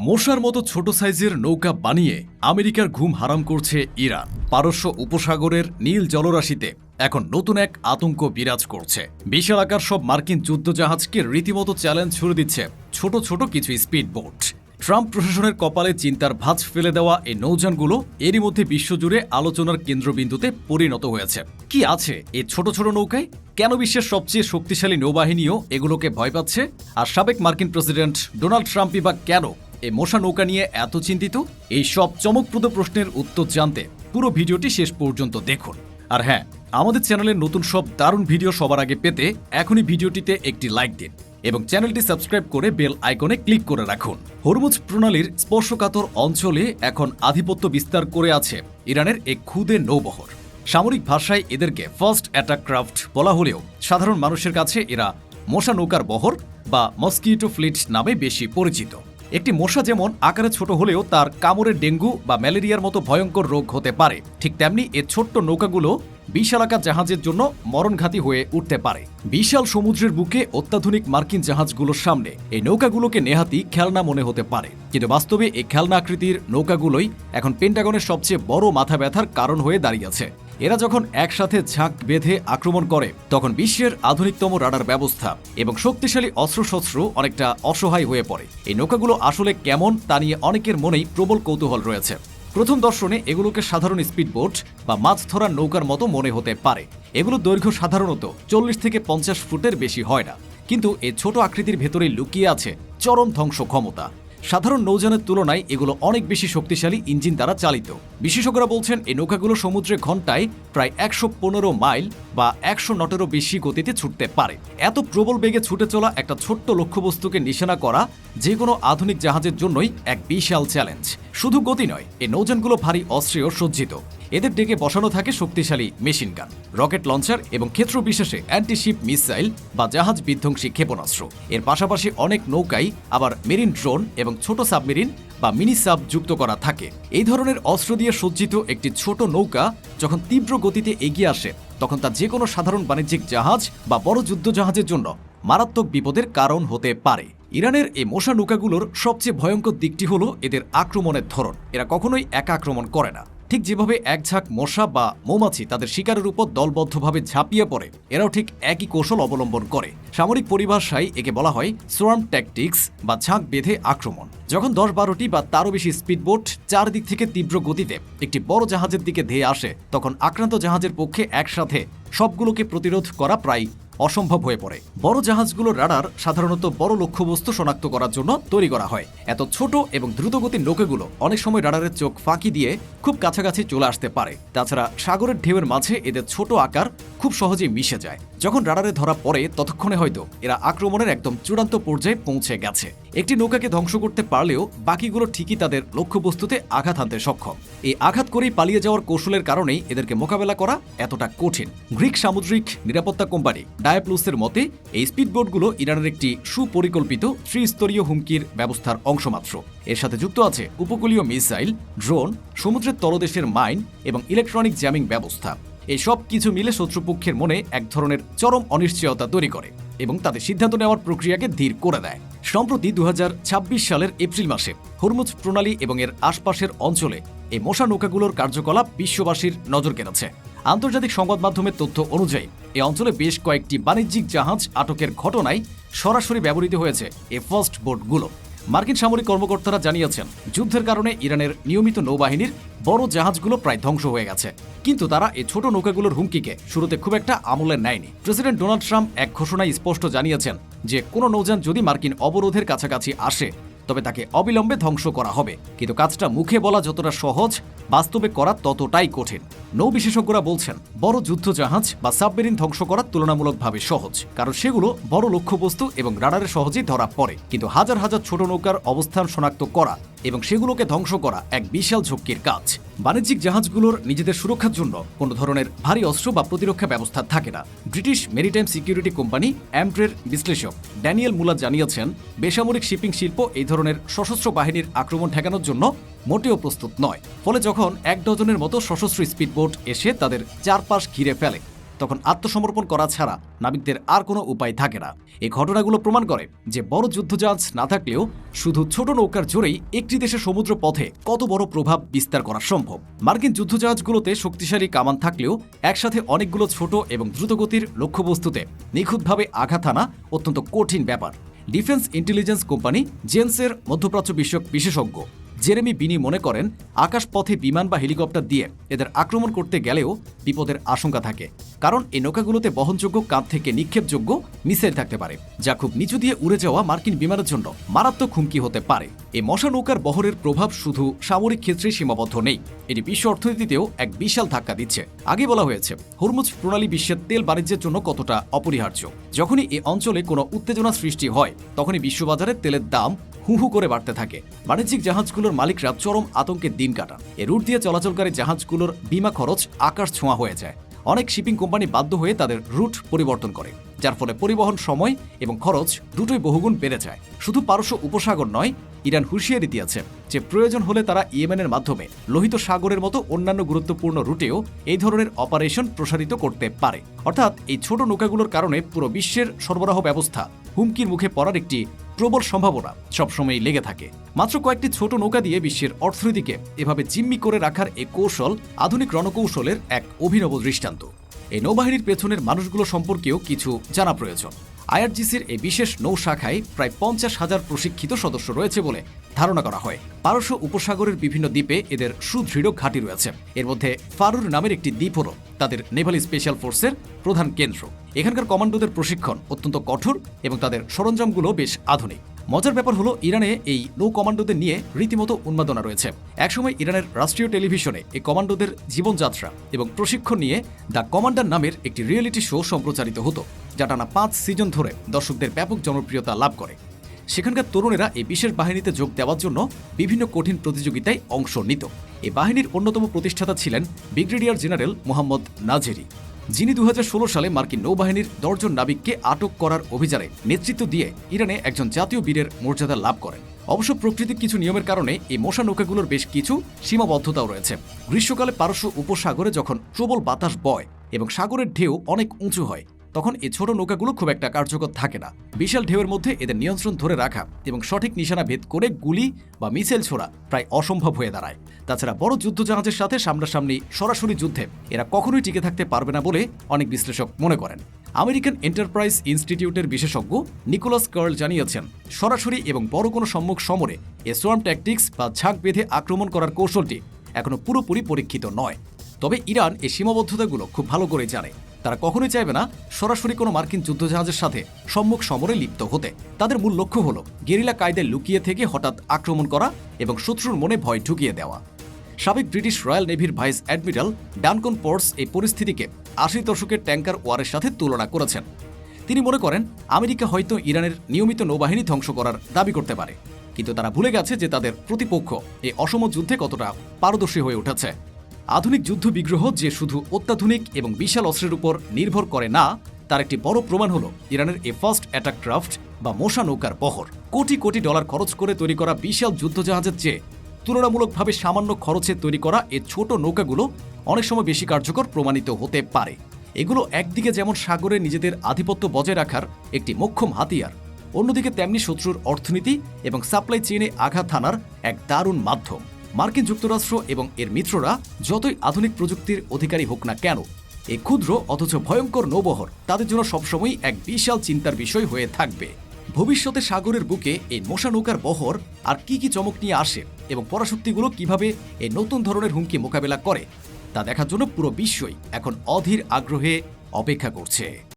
মশার মতো ছোট সাইজের নৌকা বানিয়ে আমেরিকার ঘুম হারাম করছে ইরান। পারস্য উপসাগরের নীল জলরাশিতে এখন নতুন এক আতঙ্ক বিরাজ করছে। বিশাল আকার সব মার্কিন যুদ্ধজাহাজকে রীতিমতো চ্যালেঞ্জ ছুড়ে দিচ্ছে ছোট ছোট কিছু স্পিড বোট। ট্রাম্প প্রশাসনের কপালে চিন্তার ভাঁজ ফেলে দেওয়া এই নৌযানগুলো এরই মধ্যে বিশ্বজুড়ে আলোচনার কেন্দ্রবিন্দুতে পরিণত হয়েছে। কি আছে এই ছোট ছোট নৌকায়? কেন বিশ্বের সবচেয়ে শক্তিশালী নৌবাহিনীও এগুলোকে ভয় পাচ্ছে? আর সাবেক মার্কিন প্রেসিডেন্ট ডোনাল্ড ট্রাম্পই বা কেন এই মশা নৌকা নিয়ে এত চিন্তিত? এই সব চমকপ্রদ প্রশ্নের উত্তর জানতে পুরো ভিডিওটি শেষ পর্যন্ত দেখুন। আর হ্যাঁ, আমাদের চ্যানেলের নতুন সব দারুণ ভিডিও সবার আগে পেতে এখনই ভিডিওটিতে একটি লাইক দিন এবং চ্যানেলটি সাবস্ক্রাইব করে বেল আইকনে ক্লিক করে রাখুন। হরমুজ প্রণালীর স্পর্শকাতর অঞ্চলে এখন আধিপত্য বিস্তার করে আছে ইরানের এক ক্ষুদে নৌবহর। সামরিক ভাষায় এদেরকে ফার্স্ট অ্যাটাক ক্রাফট বলা হলেও সাধারণ মানুষের কাছে এরা মশা নৌকার বহর বা মস্কিটো ফ্লিট নামে বেশি পরিচিত। একটি মশা যেমন আকারে ছোট হলেও তার কামড়ে ডেঙ্গু বা ম্যালেরিয়ার মতো ভয়ঙ্কর রোগ হতে পারে, ঠিক তেমনি এর ছোট্ট নৌকাগুলো বিশালাকার জাহাজের জন্য মরণঘাতী হয়ে উঠতে পারে। বিশাল সমুদ্রের বুকে অত্যাধুনিক মার্কিন জাহাজগুলোর সামনে এই নৌকাগুলোকে নেহাতি খেলনা মনে হতে পারে, কিন্তু বাস্তবে এই খেলনা আকৃতির নৌকাগুলোই এখন পেন্টাগনের সবচেয়ে বড় মাথা ব্যথার কারণ হয়ে দাঁড়িয়েছে। এরা যখন একসাথে ঝাঁক বেঁধে আক্রমণ করে তখন বিশ্বের আধুনিকতম রাডার ব্যবস্থা এবং শক্তিশালী অস্ত্রশস্ত্র অনেকটা অসহায় হয়ে পড়ে। এই নৌকাগুলো আসলে কেমন তা নিয়ে অনেকের মনেই প্রবল কৌতূহল রয়েছে। প্রথম দর্শনে এগুলোকে সাধারণ স্পিডবোট বা মাছ ধরার নৌকার মতো মনে হতে পারে। এগুলোর দৈর্ঘ্য সাধারণত 40 থেকে 50 ফুটের বেশি হয় না, কিন্তু এই ছোট আকৃতির ভেতরে লুকিয়ে আছে চরম ধ্বংস ক্ষমতা। সাধারণ নৌযানের তুলনায় এগুলো অনেক বেশি শক্তিশালী ইঞ্জিন দ্বারা চালিত। বিশেষজ্ঞরা বলছেন এই নৌকাগুলো সমুদ্রে ঘন্টায় প্রায় 115 মাইল বা 100 নটেরও বেশি গতিতে ছুটতে পারে। এত প্রবল বেগে ছুটে চলা একটা ছোট্ট লক্ষ্যবস্তুকে নিশানা করা যে কোনো আধুনিক জাহাজের জন্যই এক বিশাল চ্যালেঞ্জ। শুধু গতি নয়, এই নৌযানগুলো ভারী অস্ত্রেও সজ্জিত। এদের ডেকে বসানো থাকে শক্তিশালী মেশিন গান, রকেট লঞ্চার এবং ক্ষেত্র বিশেষে অ্যান্টিশিপ মিসাইল বা জাহাজ বিধ্বংসী ক্ষেপণাস্ত্র। এর পাশাপাশি অনেক নৌকাই আবার মেরিন ড্রোন এবং ছোট সাবমেরিন বা মিনি সাব যুক্ত করা থাকে। এই ধরনের অস্ত্র দিয়ে সজ্জিত একটি ছোট নৌকা যখন তীব্র গতিতে এগিয়ে আসে তখন তা যে কোনো সাধারণ বাণিজ্যিক জাহাজ বা বড় যুদ্ধজাহাজের জন্য মারাত্মক বিপদের কারণ হতে পারে। ইরানের এই মশা নৌকাগুলোর সবচেয়ে ভয়ঙ্কর দিকটি হলো এদের আক্রমণের ধরন। এরা কখনোই একা আক্রমণ করে না। ঠিক যেভাবে এক ঝাঁক মশা বা মৌমাছি তাদের শিকারের উপর দলবদ্ধভাবে ঝাঁপিয়ে পড়ে, এরাও ঠিক একই কৌশল অবলম্বন করে। সামরিক পরিভাষায় একে বলা হয় সোয়ার্ম ট্যাকটিক্স বা ঝাঁক বেঁধে আক্রমণ। যখন 10-12টি বা তারও বেশি স্পিডবোট চারদিক থেকে তীব্র গতিতে একটি বড় জাহাজের দিকে ধেয়ে আসে তখন আক্রান্ত জাহাজের পক্ষে একসাথে সবগুলোকে প্রতিরোধ করা প্রায় অসম্ভব হয়ে পড়ে। বড় জাহাজগুলোর রাডার সাধারণত বড় লক্ষ্যবস্তু শনাক্ত করার জন্য তৈরি করা হয়। এত ছোট এবং দ্রুতগতির নৌকাগুলো অনেক সময় রাডারের চোখ ফাঁকি দিয়ে খুব কাছাকাছি চলে আসতে পারে। তাছাড়া সাগরের ঢেউয়ের মাঝে এদের ছোট আকার খুব সহজেই মিশে যায়। যখন রাডারে ধরা পড়ে ততক্ষণে হয়তো এরা আক্রমণের একদম চূড়ান্ত পর্যায়ে পৌঁছে গেছে। একটি নৌকাকে ধ্বংস করতে পারলেও বাকিগুলো ঠিকই তাদের লক্ষ্যবস্তুতে আঘাত হানতে সক্ষম। এই আঘাত করেই পালিয়ে যাওয়ার কৌশলের কারণেই এদেরকে মোকাবেলা করা এতটা কঠিন। গ্রিক সামুদ্রিক নিরাপত্তা কোম্পানি ডায়াপ্লুসের মতে এই স্পিডবোটগুলো ইরানের একটি সুপরিকল্পিত ত্রিস্তরীয় হুমকির ব্যবস্থার অংশমাত্র। এর সাথে যুক্ত আছে উপকূলীয় মিসাইল, ড্রোন, সমুদ্রের তলদেশের মাইন এবং ইলেকট্রনিক জ্যামিং ব্যবস্থা। এই সব কিছু মিলে শত্রুপক্ষের মনে এক ধরনের চরম অনিশ্চয়তা তৈরি করে এবং তাদের সিদ্ধান্ত নেওয়ার প্রক্রিয়াকে ধীর করে দেয়। সম্প্রতি 2026 সালের এপ্রিল মাসে হরমুজ প্রণালী এবং এর আশপাশের অঞ্চলে এই মশা নৌকাগুলোর কার্যকলাপ বিশ্ববাসীর নজর কেড়েছে। আন্তর্জাতিক সংবাদ মাধ্যমের তথ্য অনুযায়ী এই অঞ্চলে বেশ কয়েকটি বাণিজ্যিক জাহাজ আটকের ঘটনায় সরাসরি ব্যবহৃত হয়েছে এই ফার্স্ট বোটগুলো। মার্কিন সামরিক কর্মকর্তারা জানিয়েছেন যুদ্ধের কারণে ইরানের নিয়মিত নৌবাহিনীর বড় জাহাজগুলো প্রায় ধ্বংস হয়ে গেছে, কিন্তু তারা এই ছোট নৌকাগুলোর হুমকিকে শুরুতে খুব একটা আমলে নেয়নি। প্রেসিডেন্ট ডোনাল্ড ট্রাম্প এক ঘোষণায় স্পষ্ট জানিয়েছেন যে কোনো নৌযান যদি মার্কিন অবরোধের কাছাকাছি আসে তবে তাকে অবিলম্বে ধ্বংস করা হবে। কিন্তু কাজটা মুখে বলা যতটা সহজ, বাস্তবে করা ততটাই কঠিন। নৌ বিশেষজ্ঞরা বলছেন বড় যুদ্ধজাহাজ বা সাবমেরিন ধ্বংস করা তুলনামূলকভাবে সহজ, কারণ সেগুলো বড় লক্ষ্যবস্তু এবং রাডারে সহজেই ধরা পড়ে। কিন্তু হাজার হাজার ছোট নৌকার অবস্থান শনাক্ত করা এবং সেগুলোকে ধ্বংস করা এক বিশাল ঝক্কির কাজ। বাণিজ্যিক জাহাজগুলোর নিজেদের সুরক্ষার জন্য কোনো ধরনের ভারী অস্ত্র বা প্রতিরক্ষা ব্যবস্থা থাকে না। ব্রিটিশ মেরিটাইম সিকিউরিটি কোম্পানি অ্যামট্রের বিশ্লেষক ড্যানিয়েল মুলার জানিয়েছেন বেসামরিক শিপিং শিল্প এই ধরনের সশস্ত্র বাহিনীর আক্রমণ ঠেকানোর জন্য মোটেও প্রস্তুত নয়। ফলে যখন 1 ডজনের মতো সশস্ত্র স্পিডবোট এসে তাদের চারপাশ ঘিরে ফেলে তখন আত্মসমর্পণ করা ছাড়া নাবিকদের আর কোনো উপায় থাকে না। এই ঘটনাগুলো প্রমাণ করে যে বড় যুদ্ধজাহাজ না থাকলেও শুধু ছোট নৌকার জোরেই একটি দেশের সমুদ্র পথে কত বড় প্রভাব বিস্তার করা সম্ভব। মার্কিন যুদ্ধজাহাজগুলোতে শক্তিশালী কামান থাকলেও একসাথে অনেকগুলো ছোট এবং দ্রুতগতির লক্ষ্যবস্তুতে নিখুঁতভাবে আঘাত আনা অত্যন্ত কঠিন ব্যাপার। ডিফেন্স ইন্টেলিজেন্স কোম্পানি জেন্সের মধ্যপ্রাচ্য বিষয়ক বিশেষজ্ঞ জেরেমি বিনি মনে করেন, আকাশপথে বিমান বা হেলিকপ্টার দিয়ে এদের আক্রমণ করতে গেলেও বিপদের আশঙ্কা থাকে, কারণ এই নৌকাগুলোতে বহনযোগ্য কাঁধ থেকে নিক্ষেপযোগ্য মিসাইল থাকতে পারে, যা খুব নিচু দিয়ে উড়ে যাওয়া মার্কিন বিমানের জন্য মারাত্মক হুমকি হতে পারে। এই মশা নৌকার বহরের প্রভাব শুধু সামরিক ক্ষেত্রে সীমাবদ্ধ নেই, এটি বিশ্ব অর্থনীতিতেও এক বিশাল ধাক্কা দিচ্ছে। আগে বলা হয়েছে হরমুজ প্রণালী বিশ্বের তেল বাণিজ্যের জন্য কতটা অপরিহার্য। যখনই এই অঞ্চলে কোনো উত্তেজনা সৃষ্টি হয়, তখনই বিশ্ববাজারে তেলের দাম হু হু করে বাড়তে থাকে। বাণিজ্যিক জাহাজগুলোর মালিকরা চরম আতঙ্কে দিন কাটান। এ রুট দিয়ে চলাচলকারী জাহাজগুলোর বীমা খরচ আকাশ ছোঁয়া হয়ে যায়। অনেক শিপিং কোম্পানি বাধ্য হয়ে তাদের রুট পরিবর্তন করে, যার ফলে পরিবহন সময় এবং খরচ দুটোই বহুগুণ বেড়ে যায়। শুধু পারস্য উপসাগর নয়, ইরান হুঁশিয়ারি দিয়েছে যে প্রয়োজন হলে তারা ইয়েমেনের মাধ্যমে লোহিত সাগরের মতো অন্যান্য গুরুত্বপূর্ণ রুটেও এই ধরনের অপারেশন প্রসারিত করতে পারে। অর্থাৎ এই ছোট নৌকাগুলোর কারণে পুরো বিশ্বের সরবরাহ ব্যবস্থা হুমকির মুখে পড়ার একটি প্রবল সম্ভাবনা সবসময়ই লেগে থাকে। মাত্র কয়েকটি ছোট নৌকা দিয়ে বিশ্বের অর্থনীতিকে এভাবে জিম্মি করে রাখার এই কৌশল আধুনিক রণকৌশলের এক অভিনব দৃষ্টান্ত। এই নৌবাহিনীর পেছনের মানুষগুলো সম্পর্কেও কিছু জানা প্রয়োজন। আইআরজিসির এই বিশেষ নৌ শাখায় প্রায় 50,000 প্রশিক্ষিত সদস্য রয়েছে বলে ধারণা করা হয়। পারস্য উপসাগরের বিভিন্ন দ্বীপে এদের সুদৃঢ় ঘাঁটি রয়েছে। এর মধ্যে ফারুর নামের একটি দ্বীপ হল তাদের নেভাল স্পেশাল ফোর্সের প্রধান কেন্দ্র। এখানকার কমান্ডোদের প্রশিক্ষণ অত্যন্ত কঠোর এবং তাদের সরঞ্জামগুলো বেশ আধুনিক। মজার ব্যাপার হলো, ইরানে এই নৌ কমান্ডোদের নিয়ে রীতিমতো উন্মাদনা রয়েছে। একসময় ইরানের রাষ্ট্রীয় টেলিভিশনে এই কমান্ডোদের জীবনযাত্রা এবং প্রশিক্ষণ নিয়ে দ্য কমান্ডার নামের একটি রিয়েলিটি শো সম্প্রচারিত হতো, যা টানা 5 সিজন ধরে দর্শকদের ব্যাপক জনপ্রিয়তা লাভ করে। সেখানকার তরুণেরা এই বিশেষ বাহিনীতে যোগ দেওয়ার জন্য বিভিন্ন কঠিন প্রতিযোগিতায় অংশ নিত। এই বাহিনীর অন্যতম প্রতিষ্ঠাতা ছিলেন ব্রিগেডিয়ার জেনারেল মোহাম্মদ নাজেরি, যিনি 2016 সালে মার্কিন নৌবাহিনীর 10 জন নাবিককে আটক করার অভিযানে নেতৃত্ব দিয়ে ইরানে একজন জাতীয় বীরের মর্যাদা লাভ করেন। অবশ্য প্রকৃতির কিছু নিয়মের কারণে এই মশা নৌকাগুলোর বেশ কিছু সীমাবদ্ধতাও রয়েছে। গ্রীষ্মকালে পারস্য উপসাগরে যখন প্রবল বাতাস বয় এবং সাগরের ঢেউ অনেক উঁচু হয়, তখন এই ছোট নৌকাগুলো খুব একটা কার্যকর থাকে না। বিশাল ঢেউয়ের মধ্যে এদের নিয়ন্ত্রণ ধরে রাখা এবং সঠিক নিশানা ভেদ করে গুলি বা মিসাইল ছোড়া প্রায় অসম্ভব হয়ে দাঁড়ায়। তাছাড়া বড় যুদ্ধজাহাজের সাথে সামনাসামনি সরাসরি যুদ্ধে এরা কখনোই টিকে থাকতে পারবে না বলে অনেক বিশ্লেষক মনে করেন। আমেরিকান এন্টারপ্রাইজ ইনস্টিটিউটের বিশেষজ্ঞ নিকোলাস কার্ল জানিয়েছেন, সরাসরি এবং বড় কোনো সম্মুখ সমরে এ সোয়ার্ম ট্যাকটিক্স বা ঝাঁক বেঁধে আক্রমণ করার কৌশলটি এখনও পুরোপুরি পরীক্ষিত নয়। তবে ইরান এই সীমাবদ্ধতাগুলো খুব ভালো করে জানে। তারা কখনোই চাইবে না সরাসরি কোনো মার্কিন যুদ্ধজাহাজের সাথে সম্মুখ সমরে লিপ্ত হতে। তাদের মূল লক্ষ্য হল গেরিলা কায়দায় লুকিয়ে থেকে হঠাৎ আক্রমণ করা এবং শত্রুর মনে ভয় ঢুকিয়ে দেওয়া। সাবেক ব্রিটিশ রয়্যাল নেভির ভাইস অ্যাডমিরাল ডানকন পোর্টস এই পরিস্থিতিকে 80 দশকের ট্যাঙ্কার ওয়ারের সাথে তুলনা করেছেন। তিনি মনে করেন, আমেরিকা হয়তো ইরানের নিয়মিত নৌবাহিনী ধ্বংস করার দাবি করতে পারে, কিন্তু তারা ভুলে গেছে যে তাদের প্রতিপক্ষ এই অসম যুদ্ধে কতটা পারদর্শী হয়ে উঠেছে। আধুনিক যুদ্ধ বিগ্রহ যে শুধু অত্যাধুনিক এবং বিশাল অস্ত্রের উপর নির্ভর করে না, তার একটি বড় প্রমাণ হলো ইরানের এ ফার্স্ট অ্যাটাক ক্রাফট বা মশা নৌকার বহর। কোটি কোটি ডলার খরচ করে তৈরি করা বিশাল যুদ্ধজাহাজের চেয়ে তুলনামূলকভাবে সামান্য খরচে তৈরি করা এই ছোট নৌকাগুলো অনেক সময় বেশি কার্যকর প্রমাণিত হতে পারে। এগুলো একদিকে যেমন সাগরে নিজেদের আধিপত্য বজায় রাখার একটি মোক্ষম হাতিয়ার, অন্যদিকে তেমনি শত্রুর অর্থনীতি এবং সাপ্লাই চেইনে আঘাত হানার এক দারুণ মাধ্যম। মার্কিন যুক্তরাষ্ট্র এবং এর মিত্ররা যতই আধুনিক প্রযুক্তির অধিকারী হোক না কেন, এই ক্ষুদ্র অথচ ভয়ঙ্কর নৌবহর তাদের জন্য সবসময়ই এক বিশাল চিন্তার বিষয় হয়ে থাকবে। ভবিষ্যতে সাগরের বুকে এই মশা নৌকার বহর আর কি কি চমক নিয়ে আসে এবং পরাশক্তিগুলো কিভাবে এই নতুন ধরনের হুমকি মোকাবেলা করে, তা দেখার জন্য পুরো বিশ্বই এখন অধীর আগ্রহে অপেক্ষা করছে।